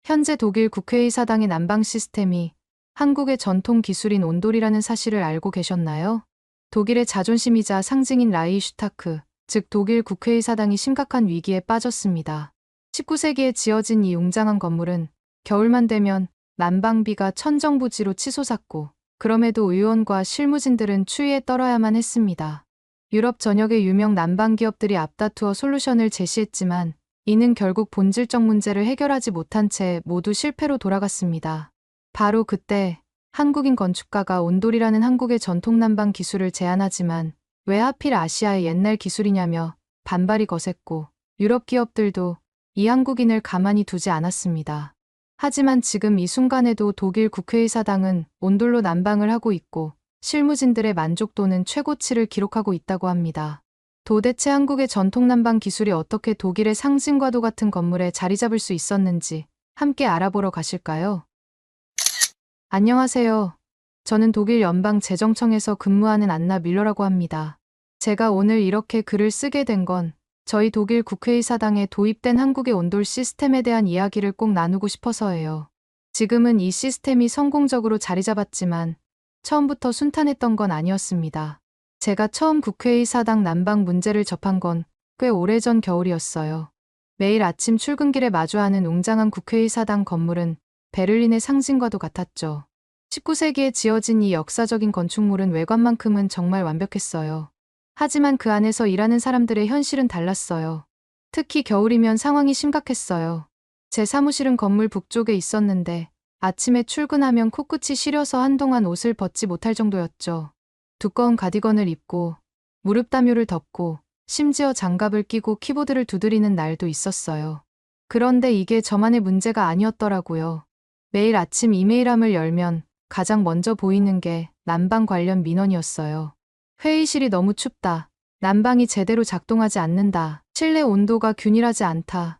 현재 독일 국회의사당의 난방 시스템이 한국의 전통 기술인 온돌이라는 사실을 알고 계셨나요? 독일의 자존심이자 상징인 라이히슈타크, 즉 독일 국회의사당이 심각한 위기에 빠졌습니다. 19세기에 지어진 이 웅장한 건물은 겨울만 되면 난방비가 천정부지로 치솟았고, 그럼에도 의원과 실무진들은 추위에 떨어야만 했습니다. 유럽 전역의 유명 난방 기업들이 앞다투어 솔루션을 제시했지만 이는 결국 본질적 문제를 해결하지 못한 채 모두 실패로 돌아갔습니다. 바로 그때 한국인 건축가가 온돌이라는 한국의 전통 난방 기술을 제안하지만 왜 하필 아시아의 옛날 기술이냐며 반발이 거셌고, 유럽 기업들도 이 한국인을 가만히 두지 않았습니다. 하지만 지금 이 순간에도 독일 국회의사당은 온돌로 난방을 하고 있고 실무진들의 만족도는 최고치를 기록하고 있다고 합니다. 도대체 한국의 전통 난방 기술이 어떻게 독일의 상징과도 같은 건물에 자리 잡을 수 있었는지 함께 알아보러 가실까요? 안녕하세요. 저는 독일 연방재정청에서 근무하는 안나 밀러라고 합니다. 제가 오늘 이렇게 글을 쓰게 된 건 저희 독일 국회의사당에 도입된 한국의 온돌 시스템에 대한 이야기를 꼭 나누고 싶어서예요. 지금은 이 시스템이 성공적으로 자리 잡았지만 처음부터 순탄했던 건 아니었습니다. 제가 처음 국회의사당 난방 문제를 접한 건 꽤 오래전 겨울이었어요. 매일 아침 출근길에 마주하는 웅장한 국회의사당 건물은 베를린의 상징과도 같았죠. 19세기에 지어진 이 역사적인 건축물은 외관만큼은 정말 완벽했어요. 하지만 그 안에서 일하는 사람들의 현실은 달랐어요. 특히 겨울이면 상황이 심각했어요. 제 사무실은 건물 북쪽에 있었는데 아침에 출근하면 코끝이 시려서 한동안 옷을 벗지 못할 정도였죠. 두꺼운 가디건을 입고 무릎 담요를 덮고 심지어 장갑을 끼고 키보드를 두드리는 날도 있었어요. 그런데 이게 저만의 문제가 아니었더라고요. 매일 아침 이메일함을 열면 가장 먼저 보이는 게 난방 관련 민원이었어요. 회의실이 너무 춥다. 난방이 제대로 작동하지 않는다. 실내 온도가 균일하지 않다.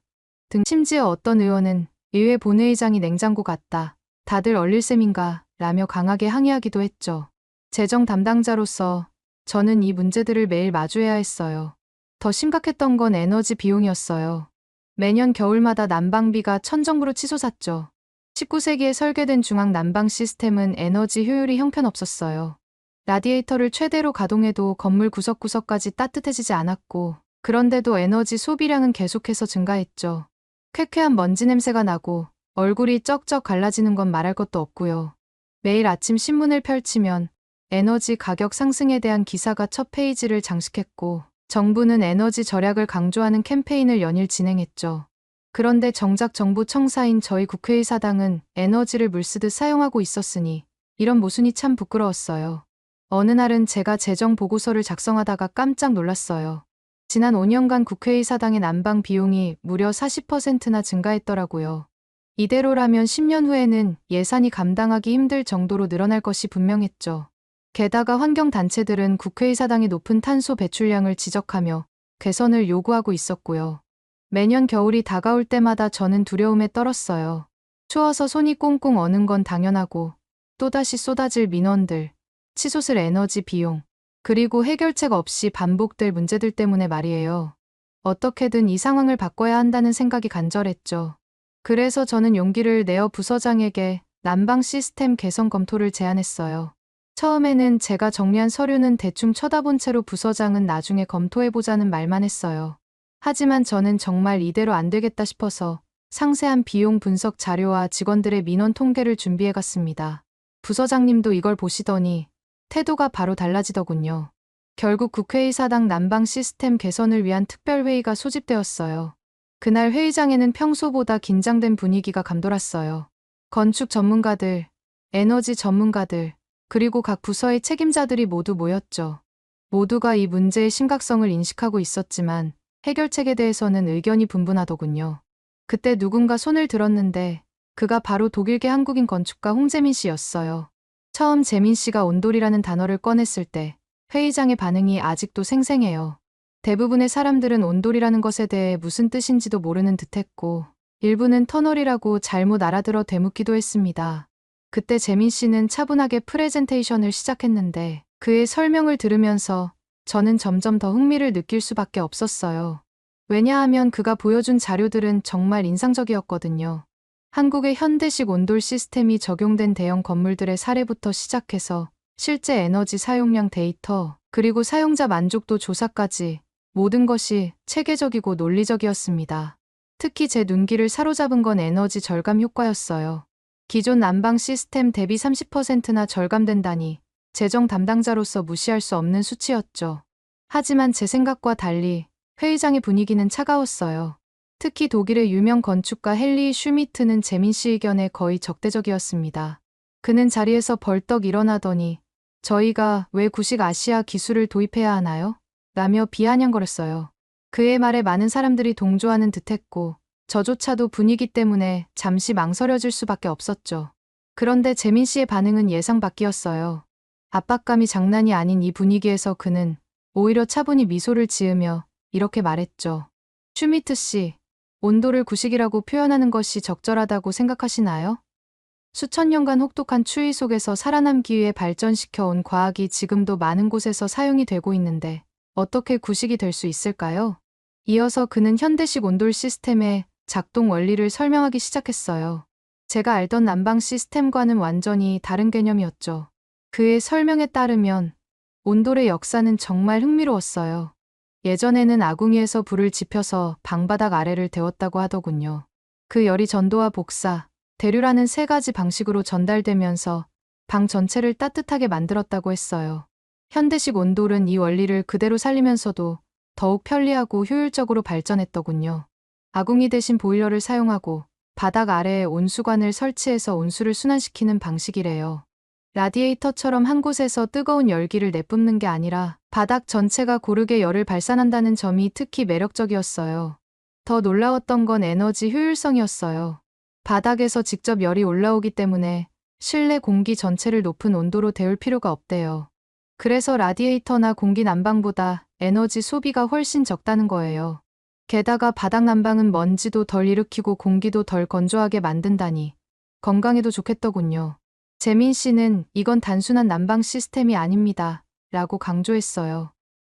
등. 심지어 어떤 의원은 의회 본회의장이 냉장고 같다. 다들 얼릴 셈인가 라며 강하게 항의하기도 했죠. 재정 담당자로서 저는 이 문제들을 매일 마주해야 했어요. 더 심각했던 건 에너지 비용이었어요. 매년 겨울마다 난방비가 천정부로 치솟았죠. 19세기에 설계된 중앙 난방 시스템은 에너지 효율이 형편없었어요. 라디에이터를 최대로 가동해도 건물 구석구석까지 따뜻해지지 않았고, 그런데도 에너지 소비량은 계속해서 증가했죠. 쾌쾌한 먼지 냄새가 나고 얼굴이 쩍쩍 갈라지는 건 말할 것도 없고요. 매일 아침 신문을 펼치면 에너지 가격 상승에 대한 기사가 첫 페이지를 장식했고, 정부는 에너지 절약을 강조하는 캠페인을 연일 진행했죠. 그런데 정작 정부 청사인 저희 국회의사당은 에너지를 물쓰듯 사용하고 있었으니 이런 모순이 참 부끄러웠어요. 어느 날은 제가 재정 보고서를 작성하다가 깜짝 놀랐어요. 지난 5년간 국회의사당의 난방 비용이 무려 40%나 증가했더라고요. 이대로라면 10년 후에는 예산이 감당하기 힘들 정도로 늘어날 것이 분명했죠. 게다가 환경단체들은 국회의사당의 높은 탄소 배출량을 지적하며 개선을 요구하고 있었고요. 매년 겨울이 다가올 때마다 저는 두려움에 떨었어요. 추워서 손이 꽁꽁 어는 건 당연하고 또다시 쏟아질 민원들, 치솟을 에너지 비용, 그리고 해결책 없이 반복될 문제들 때문에 말이에요. 어떻게든 이 상황을 바꿔야 한다는 생각이 간절했죠. 그래서 저는 용기를 내어 부서장에게 난방 시스템 개선 검토를 제안했어요. 처음에는 제가 정리한 서류는 대충 쳐다본 채로 부서장은 나중에 검토해보자는 말만 했어요. 하지만 저는 정말 이대로 안 되겠다 싶어서 상세한 비용 분석 자료와 직원들의 민원 통계를 준비해갔습니다. 부서장님도 이걸 보시더니 태도가 바로 달라지더군요. 결국 국회의사당 난방 시스템 개선을 위한 특별회의가 소집되었어요. 그날 회의장에는 평소보다 긴장된 분위기가 감돌았어요. 건축 전문가들, 에너지 전문가들, 그리고 각 부서의 책임자들이 모두 모였죠. 모두가 이 문제의 심각성을 인식하고 있었지만 해결책에 대해서는 의견이 분분하더군요. 그때 누군가 손을 들었는데 그가 바로 독일계 한국인 건축가 홍재민 씨였어요. 처음 재민 씨가 온돌이라는 단어를 꺼냈을 때 회의장의 반응이 아직도 생생해요. 대부분의 사람들은 온돌이라는 것에 대해 무슨 뜻인지도 모르는 듯했고, 일부는 터널이라고 잘못 알아들어 되묻기도 했습니다. 그때 재민 씨는 차분하게 프레젠테이션을 시작했는데 그의 설명을 들으면서 저는 점점 더 흥미를 느낄 수밖에 없었어요. 왜냐하면 그가 보여준 자료들은 정말 인상적이었거든요. 한국의 현대식 온돌 시스템이 적용된 대형 건물들의 사례부터 시작해서 실제 에너지 사용량 데이터, 그리고 사용자 만족도 조사까지 모든 것이 체계적이고 논리적이었습니다. 특히 제 눈길을 사로잡은 건 에너지 절감 효과였어요. 기존 난방 시스템 대비 30%나 절감된다니 재정 담당자로서 무시할 수 없는 수치였죠. 하지만 제 생각과 달리 회의장의 분위기는 차가웠어요. 특히 독일의 유명 건축가 헨리 슈미트는 재민 씨 의견에 거의 적대적이었습니다. 그는 자리에서 벌떡 일어나더니 저희가 왜 구식 아시아 기술을 도입해야 하나요? 라며 비아냥거렸어요. 그의 말에 많은 사람들이 동조하는 듯했고 저조차도 분위기 때문에 잠시 망설여질 수밖에 없었죠. 그런데 재민 씨의 반응은 예상 밖이었어요. 압박감이 장난이 아닌 이 분위기에서 그는 오히려 차분히 미소를 지으며 이렇게 말했죠. 슈미트 씨, 온도를 구식이라고 표현하는 것이 적절하다고 생각하시나요? 수천 년간 혹독한 추위 속에서 살아남기 위해 발전시켜 온 과학이 지금도 많은 곳에서 사용이 되고 있는데 어떻게 구식이 될 수 있을까요? 이어서 그는 현대식 온돌 시스템의 작동 원리를 설명하기 시작했어요. 제가 알던 난방 시스템과는 완전히 다른 개념이었죠. 그의 설명에 따르면 온돌의 역사는 정말 흥미로웠어요. 예전에는 아궁이에서 불을 지펴서 방바닥 아래를 데웠다고 하더군요. 그 열이 전도와 복사, 대류라는 세 가지 방식으로 전달되면서 방 전체를 따뜻하게 만들었다고 했어요. 현대식 온돌은 이 원리를 그대로 살리면서도 더욱 편리하고 효율적으로 발전했더군요. 아궁이 대신 보일러를 사용하고 바닥 아래에 온수관을 설치해서 온수를 순환시키는 방식이래요. 라디에이터처럼 한 곳에서 뜨거운 열기를 내뿜는 게 아니라 바닥 전체가 고르게 열을 발산한다는 점이 특히 매력적이었어요. 더 놀라웠던 건 에너지 효율성이었어요. 바닥에서 직접 열이 올라오기 때문에 실내 공기 전체를 높은 온도로 데울 필요가 없대요. 그래서 라디에이터나 공기 난방보다 에너지 소비가 훨씬 적다는 거예요. 게다가 바닥 난방은 먼지도 덜 일으키고 공기도 덜 건조하게 만든다니 건강에도 좋겠더군요. 재민 씨는 이건 단순한 난방 시스템이 아닙니다. 라고 강조했어요.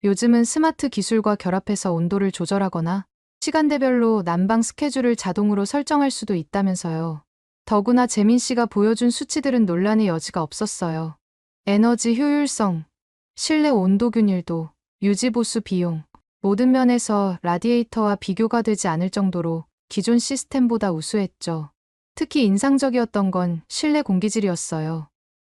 요즘은 스마트 기술과 결합해서 온도를 조절하거나 시간대별로 난방 스케줄을 자동으로 설정할 수도 있다면서요. 더구나 재민 씨가 보여준 수치들은 논란의 여지가 없었어요. 에너지 효율성, 실내 온도 균일도, 유지보수 비용, 모든 면에서 라디에이터와 비교가 되지 않을 정도로 기존 시스템보다 우수했죠. 특히 인상적이었던 건 실내 공기질이었어요.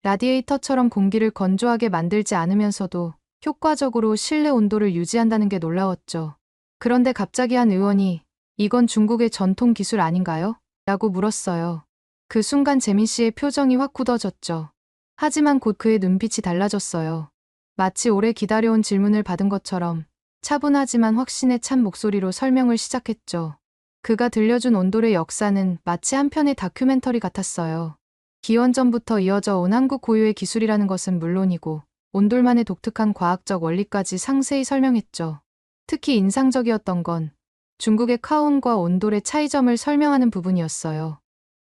라디에이터처럼 공기를 건조하게 만들지 않으면서도 효과적으로 실내 온도를 유지한다는 게 놀라웠죠. 그런데 갑자기 한 의원이 이건 중국의 전통 기술 아닌가요? 라고 물었어요. 그 순간 재민 씨의 표정이 확 굳어졌죠. 하지만 곧 그의 눈빛이 달라졌어요. 마치 오래 기다려온 질문을 받은 것처럼 차분하지만 확신에 찬 목소리로 설명을 시작했죠. 그가 들려준 온돌의 역사는 마치 한 편의 다큐멘터리 같았어요. 기원전부터 이어져 온 한국 고유의 기술이라는 것은 물론이고 온돌만의 독특한 과학적 원리까지 상세히 설명했죠. 특히 인상적이었던 건 중국의 카온과 온돌의 차이점을 설명하는 부분이었어요.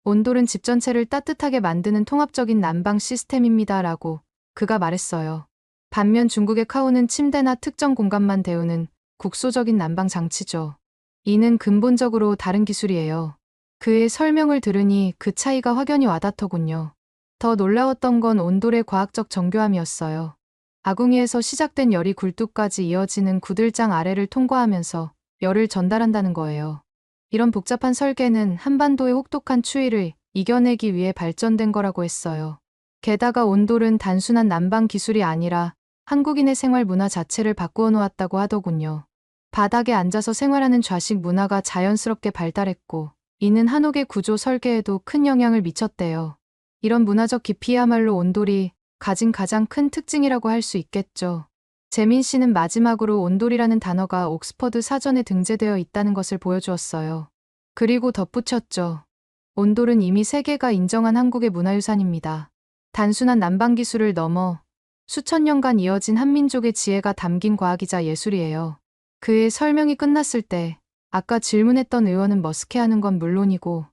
온돌은 집 전체를 따뜻하게 만드는 통합적인 난방 시스템입니다라고 그가 말했어요. 반면 중국의 카온은 침대나 특정 공간만 데우는 국소적인 난방 장치죠. 이는 근본적으로 다른 기술이에요. 그의 설명을 들으니 그 차이가 확연히 와닿더군요. 더 놀라웠던 건 온돌의 과학적 정교함이었어요. 아궁이에서 시작된 열이 굴뚝까지 이어지는 구들장 아래를 통과하면서 열을 전달한다는 거예요. 이런 복잡한 설계는 한반도의 혹독한 추위를 이겨내기 위해 발전된 거라고 했어요. 게다가 온돌은 단순한 난방 기술이 아니라 한국인의 생활 문화 자체를 바꾸어 놓았다고 하더군요. 바닥에 앉아서 생활하는 좌식 문화가 자연스럽게 발달했고 이는 한옥의 구조 설계에도 큰 영향을 미쳤대요. 이런 문화적 깊이야말로 온돌이 가진 가장 큰 특징이라고 할 수 있겠죠. 재민 씨는 마지막으로 온돌이라는 단어가 옥스퍼드 사전에 등재되어 있다는 것을 보여주었어요. 그리고 덧붙였죠. 온돌은 이미 세계가 인정한 한국의 문화유산입니다. 단순한 난방 기술을 넘어 수천 년간 이어진 한민족의 지혜가 담긴 과학이자 예술이에요. 그의 설명이 끝났을 때 아까 질문했던 의원은 머쓱해하는 건 물론이고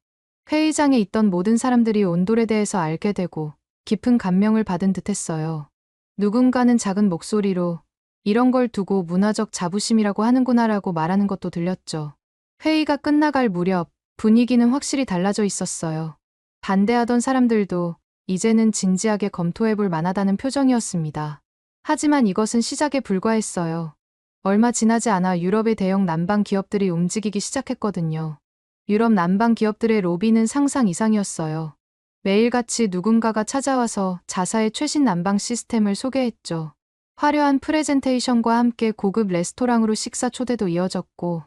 회의장에 있던 모든 사람들이 온돌에 대해서 알게 되고 깊은 감명을 받은 듯했어요. 누군가는 작은 목소리로 이런 걸 두고 문화적 자부심이라고 하는구나라고 말하는 것도 들렸죠. 회의가 끝나갈 무렵 분위기는 확실히 달라져 있었어요. 반대하던 사람들도 이제는 진지하게 검토해볼 만하다는 표정이었습니다. 하지만 이것은 시작에 불과했어요. 얼마 지나지 않아 유럽의 대형 난방 기업들이 움직이기 시작했거든요. 유럽 난방 기업들의 로비는 상상 이상이었어요. 매일같이 누군가가 찾아와서 자사의 최신 난방 시스템을 소개했죠. 화려한 프레젠테이션과 함께 고급 레스토랑으로 식사 초대도 이어졌고,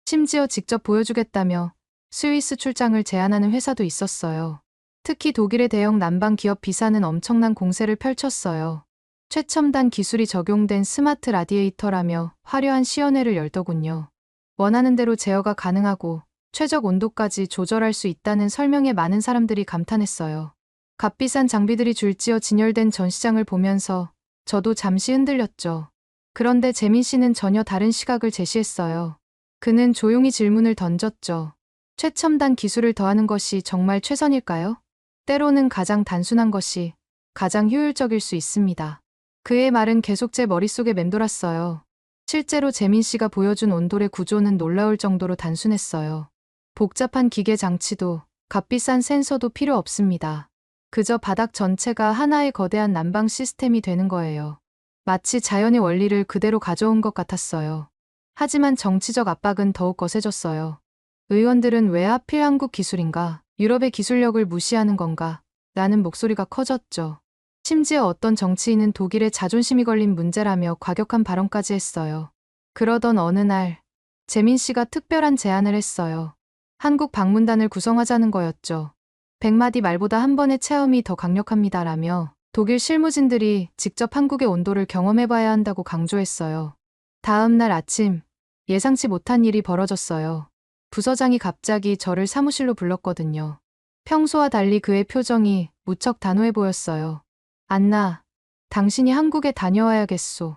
심지어 직접 보여주겠다며 스위스 출장을 제안하는 회사도 있었어요. 특히 독일의 대형 난방 기업 비사는 엄청난 공세를 펼쳤어요. 최첨단 기술이 적용된 스마트 라디에이터라며 화려한 시연회를 열더군요. 원하는 대로 제어가 가능하고 최적 온도까지 조절할 수 있다는 설명에 많은 사람들이 감탄했어요. 값비싼 장비들이 줄지어 진열된 전시장을 보면서 저도 잠시 흔들렸죠. 그런데 재민 씨는 전혀 다른 시각을 제시했어요. 그는 조용히 질문을 던졌죠. 최첨단 기술을 더하는 것이 정말 최선일까요? 때로는 가장 단순한 것이 가장 효율적일 수 있습니다. 그의 말은 계속 제 머릿속에 맴돌았어요. 실제로 재민 씨가 보여준 온돌의 구조는 놀라울 정도로 단순했어요. 복잡한 기계 장치도 값비싼 센서도 필요 없습니다. 그저 바닥 전체가 하나의 거대한 난방 시스템이 되는 거예요. 마치 자연의 원리를 그대로 가져온 것 같았어요. 하지만 정치적 압박은 더욱 거세졌어요. 의원들은 왜 하필 한국 기술인가, 유럽의 기술력을 무시하는 건가, 라는 목소리가 커졌죠. 심지어 어떤 정치인은 독일의 자존심이 걸린 문제라며 과격한 발언까지 했어요. 그러던 어느 날, 재민 씨가 특별한 제안을 했어요. 한국 방문단을 구성하자는 거였죠. 100마디 말보다 한 번의 체험이 더 강력합니다라며 독일 실무진들이 직접 한국의 온도를 경험해봐야 한다고 강조했어요. 다음 날 아침, 예상치 못한 일이 벌어졌어요. 부서장이 갑자기 저를 사무실로 불렀거든요. 평소와 달리 그의 표정이 무척 단호해 보였어요. 안나, 당신이 한국에 다녀와야겠소.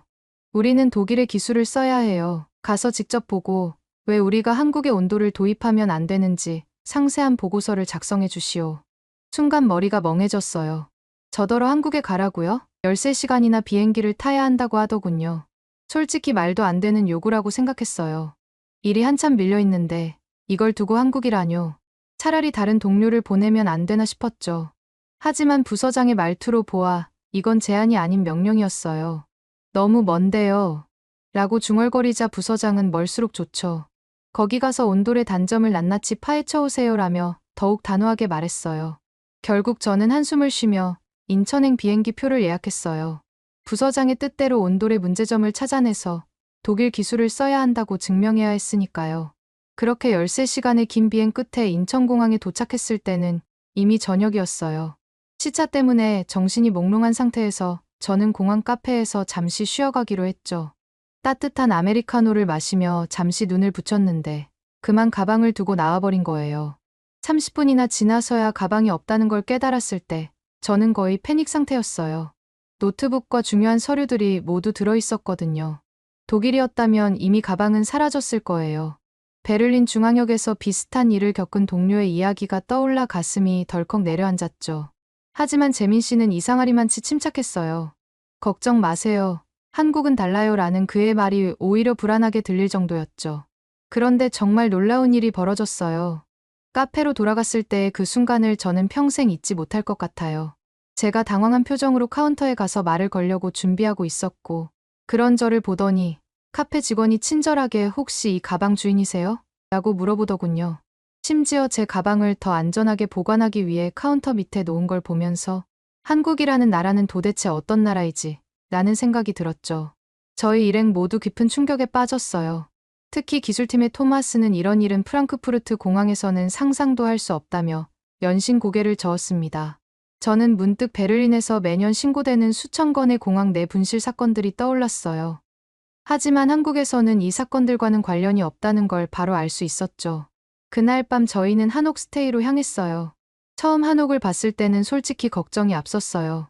우리는 독일의 기술을 써야 해요. 가서 직접 보고 왜 우리가 한국의 온도를 도입하면 안 되는지 상세한 보고서를 작성해 주시오. 순간 머리가 멍해졌어요. 저더러 한국에 가라고요? 13시간이나 비행기를 타야 한다고 하더군요. 솔직히 말도 안 되는 요구라고 생각했어요. 일이 한참 밀려 있는데 이걸 두고 한국이라뇨. 차라리 다른 동료를 보내면 안 되나 싶었죠. 하지만 부서장의 말투로 보아 이건 제안이 아닌 명령이었어요. 너무 먼데요. 라고 중얼거리자 부서장은 멀수록 좋죠. 거기 가서 온돌의 단점을 낱낱이 파헤쳐 오세요라며 더욱 단호하게 말했어요. 결국 저는 한숨을 쉬며 인천행 비행기 표를 예약했어요. 부서장의 뜻대로 온돌의 문제점을 찾아내서 독일 기술을 써야 한다고 증명해야 했으니까요. 그렇게 13시간의 긴 비행 끝에 인천공항에 도착했을 때는 이미 저녁이었어요. 시차 때문에 정신이 몽롱한 상태에서 저는 공항 카페에서 잠시 쉬어가기로 했죠. 따뜻한 아메리카노를 마시며 잠시 눈을 붙였는데 그만 가방을 두고 나와버린 거예요. 30분이나 지나서야 가방이 없다는 걸 깨달았을 때 저는 거의 패닉 상태였어요. 노트북과 중요한 서류들이 모두 들어있었거든요. 독일이었다면 이미 가방은 사라졌을 거예요. 베를린 중앙역에서 비슷한 일을 겪은 동료의 이야기가 떠올라 가슴이 덜컥 내려앉았죠. 하지만 재민 씨는 이상하리만치 침착했어요. 걱정 마세요. 한국은 달라요 라는 그의 말이 오히려 불안하게 들릴 정도였죠. 그런데 정말 놀라운 일이 벌어졌어요. 카페로 돌아갔을 때의 그 순간을 저는 평생 잊지 못할 것 같아요. 제가 당황한 표정으로 카운터에 가서 말을 걸려고 준비하고 있었고, 그런 저를 보더니 카페 직원이 친절하게 혹시 이 가방 주인이세요? 라고 물어보더군요. 심지어 제 가방을 더 안전하게 보관하기 위해 카운터 밑에 놓은 걸 보면서 한국이라는 나라는 도대체 어떤 나라이지? 라는 생각이 들었죠. 저희 일행 모두 깊은 충격에 빠졌어요. 특히 기술팀의 토마스는 이런 일은 프랑크푸르트 공항에서는 상상도 할 수 없다며 연신 고개를 저었습니다. 저는 문득 베를린에서 매년 신고되는 수천 건의 공항 내 분실 사건들이 떠올랐어요. 하지만 한국에서는 이 사건들과는 관련이 없다는 걸 바로 알 수 있었죠. 그날 밤 저희는 한옥 스테이로 향했어요. 처음 한옥을 봤을 때는 솔직히 걱정이 앞섰어요.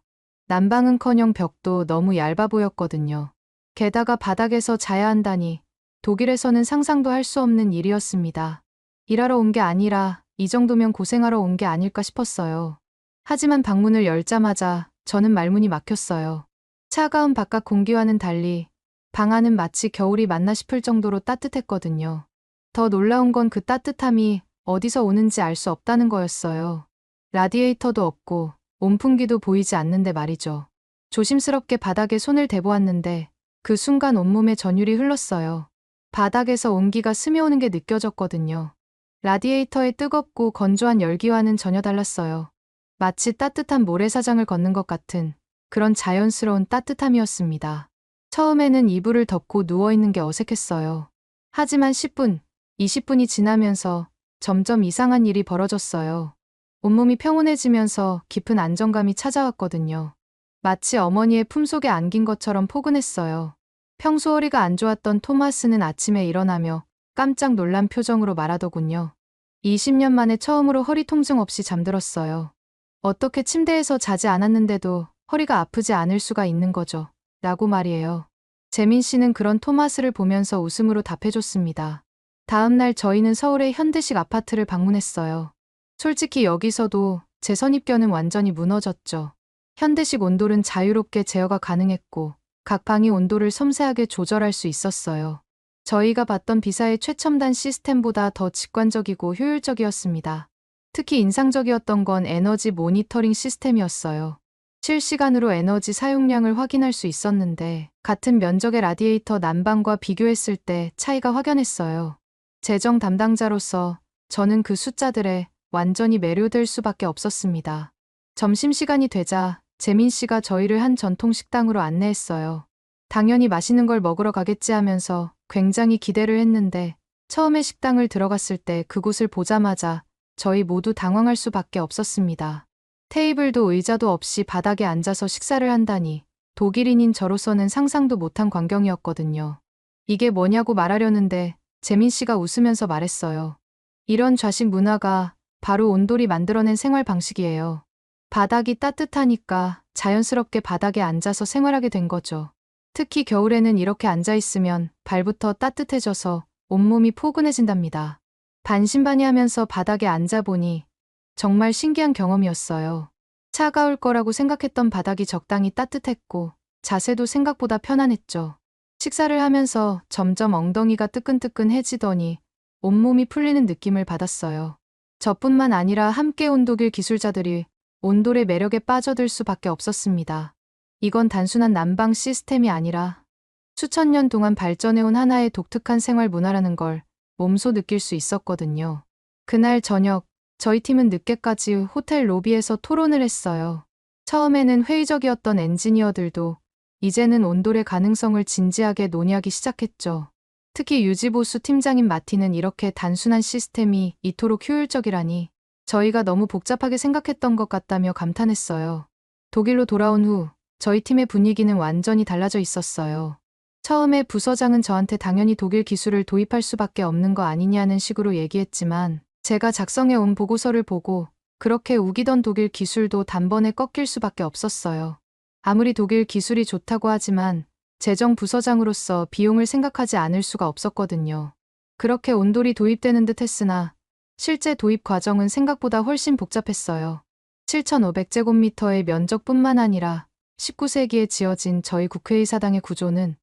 난방은커녕 벽도 너무 얇아 보였거든요. 게다가 바닥에서 자야 한다니 독일에서는 상상도 할 수 없는 일이었습니다. 일하러 온 게 아니라 이 정도면 고생하러 온 게 아닐까 싶었어요. 하지만 방문을 열자마자 저는 말문이 막혔어요. 차가운 바깥 공기와는 달리 방 안은 마치 겨울이 맞나 싶을 정도로 따뜻했거든요. 더 놀라운 건 그 따뜻함이 어디서 오는지 알 수 없다는 거였어요. 라디에이터도 없고 온풍기도 보이지 않는데 말이죠. 조심스럽게 바닥에 손을 대보았는데 그 순간 온몸에 전율이 흘렀어요. 바닥에서 온기가 스며오는 게 느껴졌거든요. 라디에이터의 뜨겁고 건조한 열기와는 전혀 달랐어요. 마치 따뜻한 모래사장을 걷는 것 같은 그런 자연스러운 따뜻함이었습니다. 처음에는 이불을 덮고 누워있는 게 어색했어요. 하지만 10분, 20분이 지나면서 점점 이상한 일이 벌어졌어요. 온몸이 평온해지면서 깊은 안정감이 찾아왔거든요. 마치 어머니의 품속에 안긴 것처럼 포근했어요. 평소 허리가 안 좋았던 토마스는 아침에 일어나며 깜짝 놀란 표정으로 말하더군요. 20년 만에 처음으로 허리 통증 없이 잠들었어요. 어떻게 침대에서 자지 않았는데도 허리가 아프지 않을 수가 있는 거죠. 라고 말이에요. 재민 씨는 그런 토마스를 보면서 웃음으로 답해줬습니다. 다음 날 저희는 서울의 현대식 아파트를 방문했어요. 솔직히 여기서도 제 선입견은 완전히 무너졌죠. 현대식 온돌은 자유롭게 제어가 가능했고 각 방이 온도를 섬세하게 조절할 수 있었어요. 저희가 봤던 비사의 최첨단 시스템보다 더 직관적이고 효율적이었습니다. 특히 인상적이었던 건 에너지 모니터링 시스템이었어요. 실시간으로 에너지 사용량을 확인할 수 있었는데 같은 면적의 라디에이터 난방과 비교했을 때 차이가 확연했어요. 재정 담당자로서 저는 그 숫자들에 완전히 매료될 수밖에 없었습니다. 점심시간이 되자 재민 씨가 저희를 한 전통 식당으로 안내했어요. 당연히 맛있는 걸 먹으러 가겠지 하면서 굉장히 기대를 했는데 처음에 식당을 들어갔을 때 그곳을 보자마자 저희 모두 당황할 수밖에 없었습니다. 테이블도 의자도 없이 바닥에 앉아서 식사를 한다니 독일인인 저로서는 상상도 못한 광경이었거든요. 이게 뭐냐고 말하려는데 재민 씨가 웃으면서 말했어요. 이런 좌식 문화가 바로 온돌이 만들어낸 생활 방식이에요. 바닥이 따뜻하니까 자연스럽게 바닥에 앉아서 생활하게 된 거죠. 특히 겨울에는 이렇게 앉아있으면 발부터 따뜻해져서 온몸이 포근해진답니다. 반신반의하면서 바닥에 앉아보니 정말 신기한 경험이었어요. 차가울 거라고 생각했던 바닥이 적당히 따뜻했고 자세도 생각보다 편안했죠. 식사를 하면서 점점 엉덩이가 뜨끈뜨끈해지더니 온몸이 풀리는 느낌을 받았어요. 저뿐만 아니라 함께 온 독일 기술자들이 온돌의 매력에 빠져들 수밖에 없었습니다. 이건 단순한 난방 시스템이 아니라 수천 년 동안 발전해온 하나의 독특한 생활 문화라는 걸 몸소 느낄 수 있었거든요. 그날 저녁, 저희 팀은 늦게까지 호텔 로비에서 토론을 했어요. 처음에는 회의적이었던 엔지니어들도 이제는 온돌의 가능성을 진지하게 논의하기 시작했죠. 특히 유지보수 팀장인 마티는 이렇게 단순한 시스템이 이토록 효율적이라니 저희가 너무 복잡하게 생각했던 것 같다며 감탄했어요. 독일로 돌아온 후 저희 팀의 분위기는 완전히 달라져 있었어요. 처음에 부서장은 저한테 당연히 독일 기술을 도입할 수밖에 없는 거 아니냐는 식으로 얘기했지만 제가 작성해 온 보고서를 보고 그렇게 우기던 독일 기술도 단번에 꺾일 수밖에 없었어요. 아무리 독일 기술이 좋다고 하지만 재정 부서장으로서 비용을 생각하지 않을 수가 없었거든요. 그렇게 온돌이 도입되는 듯 했으나 실제 도입 과정은 생각보다 훨씬 복잡했어요. 7,500제곱미터의 면적뿐만 아니라 19세기에 지어진 저희 국회의사당의 구조는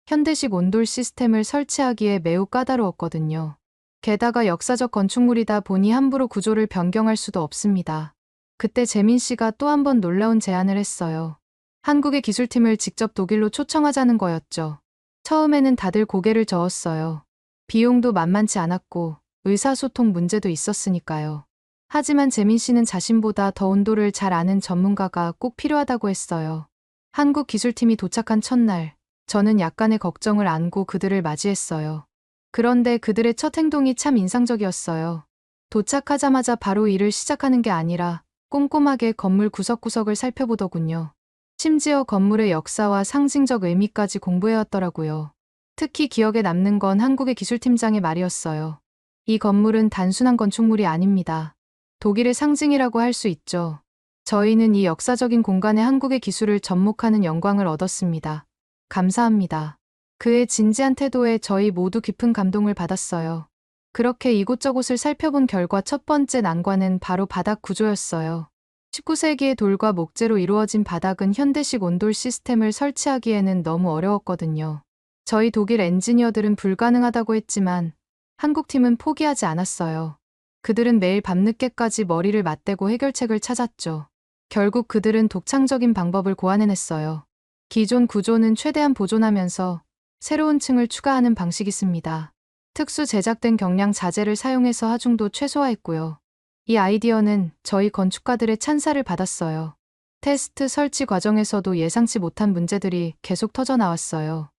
현대식 온돌 시스템을 설치하기에 매우 까다로웠거든요. 게다가 역사적 건축물이다 보니 함부로 구조를 변경할 수도 없습니다. 그때 재민 씨가 또 한 번 놀라운 제안을 했어요. 한국의 기술팀을 직접 독일로 초청하자는 거였죠. 처음에는 다들 고개를 저었어요. 비용도 만만치 않았고 의사소통 문제도 있었으니까요. 하지만 재민 씨는 자신보다 더 온돌을 잘 아는 전문가가 꼭 필요하다고 했어요. 한국 기술팀이 도착한 첫날, 저는 약간의 걱정을 안고 그들을 맞이했어요. 그런데 그들의 첫 행동이 참 인상적이었어요. 도착하자마자 바로 일을 시작하는 게 아니라 꼼꼼하게 건물 구석구석을 살펴보더군요. 심지어 건물의 역사와 상징적 의미까지 공부해왔더라고요. 특히 기억에 남는 건 한국의 기술팀장의 말이었어요. 이 건물은 단순한 건축물이 아닙니다. 독일의 상징이라고 할 수 있죠. 저희는 이 역사적인 공간에 한국의 기술을 접목하는 영광을 얻었습니다. 감사합니다. 그의 진지한 태도에 저희 모두 깊은 감동을 받았어요. 그렇게 이곳저곳을 살펴본 결과 첫 번째 난관은 바로 바닥 구조였어요. 19세기의 돌과 목재로 이루어진 바닥은 현대식 온돌 시스템을 설치하기에는 너무 어려웠거든요. 저희 독일 엔지니어들은 불가능하다고 했지만 한국팀은 포기하지 않았어요. 그들은 매일 밤늦게까지 머리를 맞대고 해결책을 찾았죠. 결국 그들은 독창적인 방법을 고안해냈어요. 기존 구조는 최대한 보존하면서 새로운 층을 추가하는 방식이었습니다. 특수 제작된 경량 자재를 사용해서 하중도 최소화했고요. 이 아이디어는 저희 건축가들의 찬사를 받았어요. 테스트 설치 과정에서도 예상치 못한 문제들이 계속 터져나왔어요.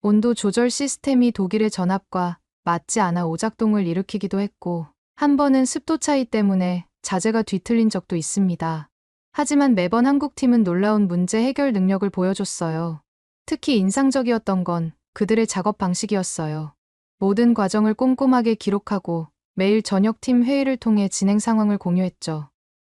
온도 조절 시스템이 독일의 전압과 맞지 않아 오작동을 일으키기도 했고, 한 번은 습도 차이 때문에 자재가 뒤틀린 적도 있습니다. 하지만 매번 한국팀은 놀라운 문제 해결 능력을 보여줬어요. 특히 인상적이었던 건 그들의 작업 방식이었어요. 모든 과정을 꼼꼼하게 기록하고 매일 저녁 팀 회의를 통해 진행 상황을 공유했죠.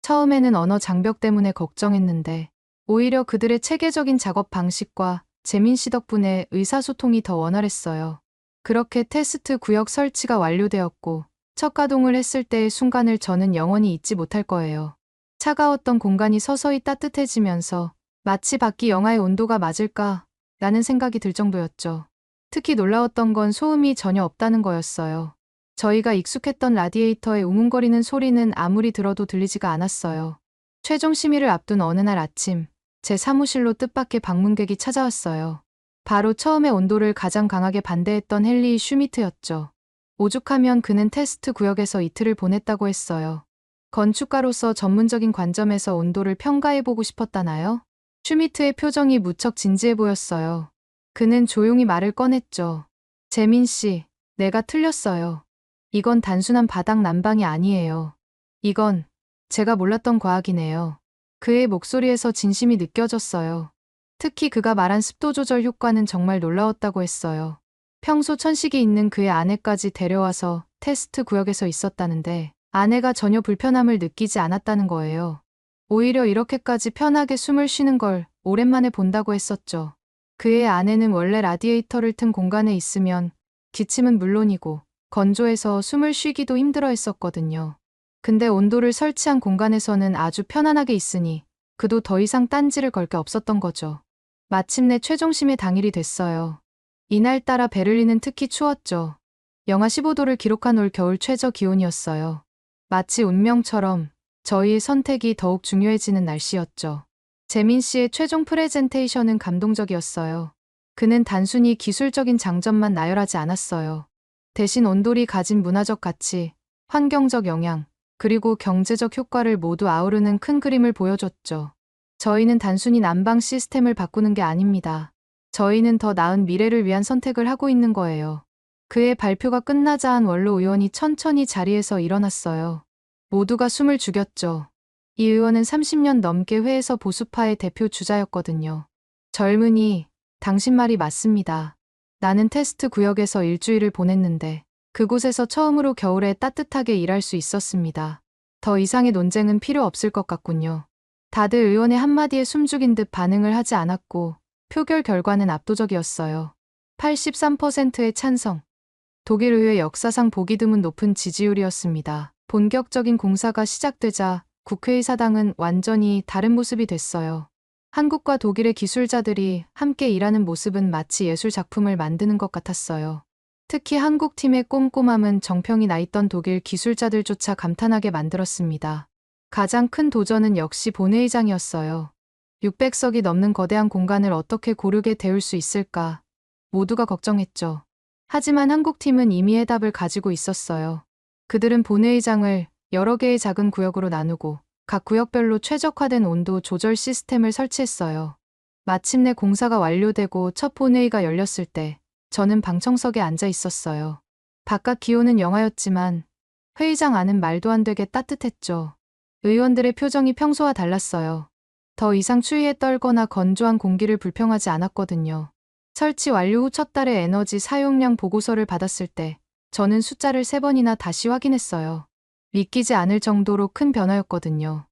처음에는 언어 장벽 때문에 걱정했는데 오히려 그들의 체계적인 작업 방식과 재민 씨 덕분에 의사소통이 더 원활했어요. 그렇게 테스트 구역 설치가 완료되었고 첫 가동을 했을 때의 순간을 저는 영원히 잊지 못할 거예요. 차가웠던 공간이 서서히 따뜻해지면서 마치 밖이 영하의 온도가 맞을까 라는 생각이 들 정도였죠. 특히 놀라웠던 건 소음이 전혀 없다는 거였어요. 저희가 익숙했던 라디에이터의 웅웅거리는 소리는 아무리 들어도 들리지가 않았어요. 최종 심의를 앞둔 어느 날 아침, 제 사무실로 뜻밖의 방문객이 찾아왔어요. 바로 처음에 온도를 가장 강하게 반대했던 헨리 슈미트였죠. 오죽하면 그는 테스트 구역에서 이틀을 보냈다고 했어요. 건축가로서 전문적인 관점에서 온도를 평가해보고 싶었다나요? 슈미트의 표정이 무척 진지해 보였어요. 그는 조용히 말을 꺼냈죠. 재민 씨, 내가 틀렸어요. 이건 단순한 바닥 난방이 아니에요. 이건 제가 몰랐던 과학이네요. 그의 목소리에서 진심이 느껴졌어요. 특히 그가 말한 습도 조절 효과는 정말 놀라웠다고 했어요. 평소 천식이 있는 그의 아내까지 데려와서 테스트 구역에서 있었다는데 아내가 전혀 불편함을 느끼지 않았다는 거예요. 오히려 이렇게까지 편하게 숨을 쉬는 걸 오랜만에 본다고 했었죠. 그의 아내는 원래 라디에이터를 튼 공간에 있으면 기침은 물론이고 건조해서 숨을 쉬기도 힘들어 했었거든요. 근데 온도를 설치한 공간에서는 아주 편안하게 있으니 그도 더 이상 딴지를 걸 게 없었던 거죠. 마침내 최종심의 당일이 됐어요. 이날따라 베를린은 특히 추웠죠. 영하 15도를 기록한 올 겨울 최저 기온이었어요. 마치 운명처럼 저희의 선택이 더욱 중요해지는 날씨였죠. 재민 씨의 최종 프레젠테이션은 감동적이었어요. 그는 단순히 기술적인 장점만 나열하지 않았어요. 대신 온돌이 가진 문화적 가치, 환경적 영향, 그리고 경제적 효과를 모두 아우르는 큰 그림을 보여줬죠. 저희는 단순히 난방 시스템을 바꾸는 게 아닙니다. 저희는 더 나은 미래를 위한 선택을 하고 있는 거예요. 그의 발표가 끝나자 한 원로 의원이 천천히 자리에서 일어났어요. 모두가 숨을 죽였죠. 이 의원은 30년 넘게 회에서 보수파의 대표 주자였거든요. 젊은이, 당신 말이 맞습니다. 나는 테스트 구역에서 일주일을 보냈는데 그곳에서 처음으로 겨울에 따뜻하게 일할 수 있었습니다. 더 이상의 논쟁은 필요 없을 것 같군요. 다들 의원의 한마디에 숨죽인 듯 반응을 하지 않았고 표결 결과는 압도적이었어요. 83%의 찬성. 독일 의회 역사상 보기 드문 높은 지지율이었습니다. 본격적인 공사가 시작되자 국회의사당은 완전히 다른 모습이 됐어요. 한국과 독일의 기술자들이 함께 일하는 모습은 마치 예술 작품을 만드는 것 같았어요. 특히 한국 팀의 꼼꼼함은 정평이 나 있던 독일 기술자들조차 감탄하게 만들었습니다. 가장 큰 도전은 역시 본회의장이었어요. 600석이 넘는 거대한 공간을 어떻게 고르게 데울 수 있을까? 모두가 걱정했죠. 하지만 한국팀은 이미 해답을 가지고 있었어요. 그들은 본회의장을 여러 개의 작은 구역으로 나누고 각 구역별로 최적화된 온도 조절 시스템을 설치했어요. 마침내 공사가 완료되고 첫 본회의가 열렸을 때 저는 방청석에 앉아 있었어요. 바깥 기온은 영하였지만 회의장 안은 말도 안 되게 따뜻했죠. 의원들의 표정이 평소와 달랐어요. 더 이상 추위에 떨거나 건조한 공기를 불평하지 않았거든요. 설치 완료 후 첫 달의 에너지 사용량 보고서를 받았을 때 저는 숫자를 3번이나 다시 확인했어요. 믿기지 않을 정도로 큰 변화였거든요.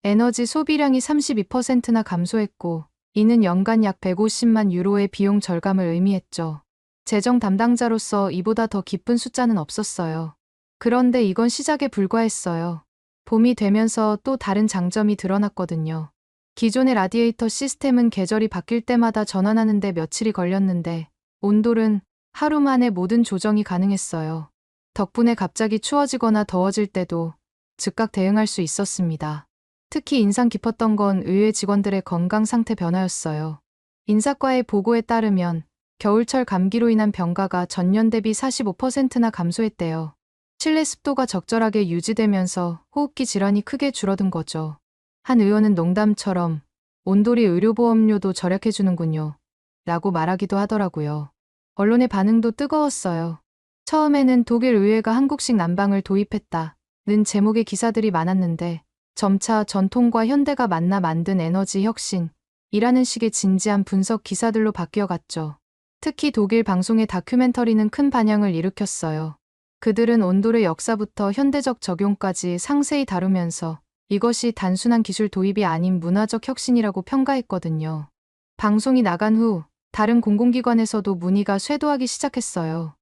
에너지 소비량이 32%나 감소했고 이는 연간 약 150만 유로의 비용 절감을 의미했죠. 재정 담당자로서 이보다 더 기쁜 숫자는 없었어요. 그런데 이건 시작에 불과했어요. 봄이 되면서 또 다른 장점이 드러났거든요. 기존의 라디에이터 시스템은 계절이 바뀔 때마다 전환하는데 며칠이 걸렸는데 온돌은 하루 만에 모든 조정이 가능했어요. 덕분에 갑자기 추워지거나 더워질 때도 즉각 대응할 수 있었습니다. 특히 인상 깊었던 건 의회 직원들의 건강 상태 변화였어요. 인사과의 보고에 따르면 겨울철 감기로 인한 병가가 전년 대비 45%나 감소했대요. 실내 습도가 적절하게 유지되면서 호흡기 질환이 크게 줄어든 거죠. 한 의원은 농담처럼 온돌이 의료보험료도 절약해주는군요. 라고 말하기도 하더라고요. 언론의 반응도 뜨거웠어요. 처음에는 독일 의회가 한국식 난방을 도입했다는 제목의 기사들이 많았는데 점차 전통과 현대가 만나 만든 에너지 혁신이라는 식의 진지한 분석 기사들로 바뀌어갔죠. 특히 독일 방송의 다큐멘터리는 큰 반향을 일으켰어요. 그들은 온돌의 역사부터 현대적 적용까지 상세히 다루면서 이것이 단순한 기술 도입이 아닌 문화적 혁신이라고 평가했거든요. 방송이 나간 후 다른 공공기관에서도 문의가 쇄도하기 시작했어요.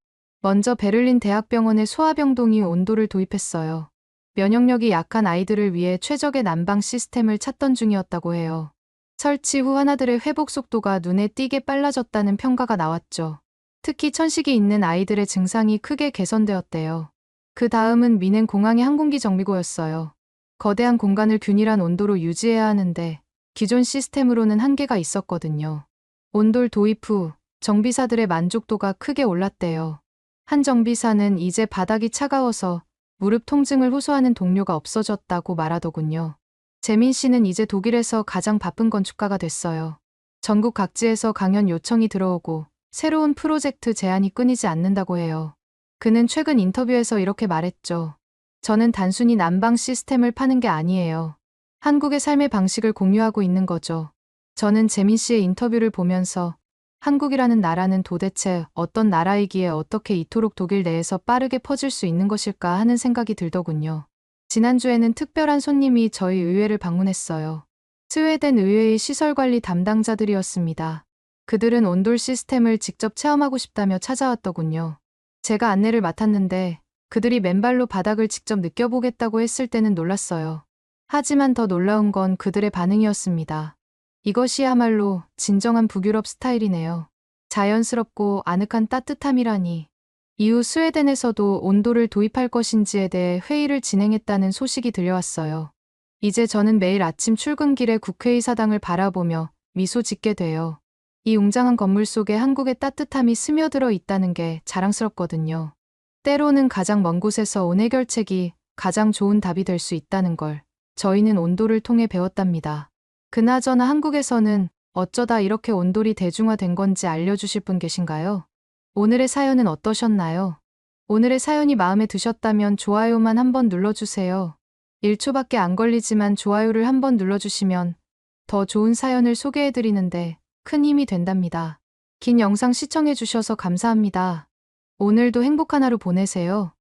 먼저 베를린 대학병원의 소아병동이 온돌을 도입했어요. 면역력이 약한 아이들을 위해 최적의 난방 시스템을 찾던 중이었다고 해요. 설치 후 하나들의 회복 속도가 눈에 띄게 빨라졌다는 평가가 나왔죠. 특히 천식이 있는 아이들의 증상이 크게 개선되었대요. 그 다음은 미넨 공항의 항공기 정비고였어요. 거대한 공간을 균일한 온도로 유지해야 하는데 기존 시스템으로는 한계가 있었거든요. 온돌 도입 후 정비사들의 만족도가 크게 올랐대요. 한 정비사는 이제 바닥이 차가워서 무릎 통증을 호소하는 동료가 없어졌다고 말하더군요. 재민 씨는 이제 독일에서 가장 바쁜 건축가가 됐어요. 전국 각지에서 강연 요청이 들어오고 새로운 프로젝트 제안이 끊이지 않는다고 해요. 그는 최근 인터뷰에서 이렇게 말했죠. 저는 단순히 난방 시스템을 파는 게 아니에요. 한국의 삶의 방식을 공유하고 있는 거죠. 저는 재민 씨의 인터뷰를 보면서 한국이라는 나라는 도대체 어떤 나라이기에 어떻게 이토록 독일 내에서 빠르게 퍼질 수 있는 것일까 하는 생각이 들더군요. 지난주에는 특별한 손님이 저희 의회를 방문했어요. 스웨덴 의회의 시설관리 담당자들이었습니다. 그들은 온돌 시스템을 직접 체험하고 싶다며 찾아왔더군요. 제가 안내를 맡았는데 그들이 맨발로 바닥을 직접 느껴보겠다고 했을 때는 놀랐어요. 하지만 더 놀라운 건 그들의 반응이었습니다. 이것이야말로 진정한 북유럽 스타일이네요. 자연스럽고 아늑한 따뜻함이라니. 이후 스웨덴에서도 온돌을 도입할 것인지에 대해 회의를 진행했다는 소식이 들려왔어요. 이제 저는 매일 아침 출근길에 국회의사당을 바라보며 미소 짓게 돼요. 이 웅장한 건물 속에 한국의 따뜻함이 스며들어 있다는 게 자랑스럽거든요. 때로는 가장 먼 곳에서 온 해결책이 가장 좋은 답이 될 수 있다는 걸 저희는 온돌을 통해 배웠답니다. 그나저나 한국에서는 어쩌다 이렇게 온돌이 대중화된 건지 알려주실 분 계신가요? 오늘의 사연은 어떠셨나요? 오늘의 사연이 마음에 드셨다면 좋아요만 한번 눌러주세요. 1초밖에 안 걸리지만 좋아요를 한번 눌러주시면 더 좋은 사연을 소개해드리는데 큰 힘이 된답니다. 긴 영상 시청해주셔서 감사합니다. 오늘도 행복한 하루 보내세요.